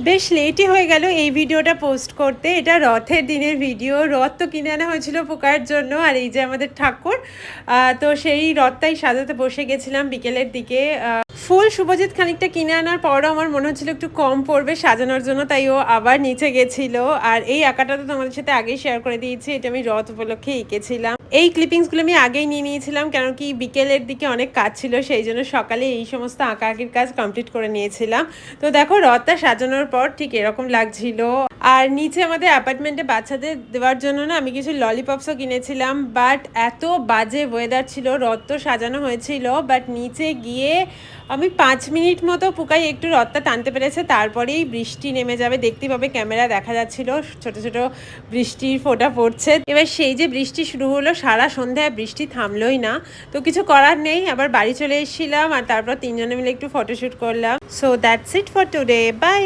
বেশ লেটই হয়ে গেল এই ভিডিওটা পোস্ট করতে। এটা রথের দিনের ভিডিও। রথ তো কিনে আনা হয়েছিল পোকার জন্য। আর এই যে আমাদের ঠাকুর, তো সেই রথটাই সাজাতে বসে গেছিলাম বিকেলের দিকে। ফুল শুভজিৎ খানিকটা কিনে আনার পরও আমার মনে হচ্ছিল একটু কম পড়বে সাজানোর জন্য, তাই ও আবার নিচে গেছিল। আর এই আঁকাটা তো তোমাদের সাথে আগেই শেয়ার করে দিয়েছি, এটা আমি রথ উপলক্ষে এঁকেছিলাম। এই ক্লিপিংসগুলো আমি আগেই নিয়ে নিয়েছিলাম, কারণ কি বিকেলের দিকে অনেক কাজ ছিল, সেই জন্য সকালে এই সমস্ত আঁকাআঁকির কাজ কমপ্লিট করে নিয়েছিলাম। তো দেখো রথটা সাজানোর পর ঠিক এরকম লাগছিল। আর নিচে আমাদের অ্যাপার্টমেন্টে বাচ্চাদের দেওয়ার জন্য না আমি কিছু ললিপপসও কিনেছিলাম, বাট এত বাজে ওয়েদার ছিল। রথ তো সাজানো হয়েছিল, বাট নিচে গিয়ে আমি 5 মিনিট মতো পুকাই একটু রথটা টানতে পেরেছে, তারপরেই বৃষ্টি নেমে যাবে। দেখতে পাবে ক্যামেরা দেখা যাচ্ছিল ছোট ছোট বৃষ্টির ফোঁটা পড়ছে। এবার সেই যে বৃষ্টি শুরু হলো, সারা সন্ধ্যায় বৃষ্টি থামলোই না। তো কিছু করার নেই, আবার বাড়ি চলে এসেছিলাম আর তারপর তিনজনে মিলে একটু ফটোশ্যুট করলাম। So that's it for today, by.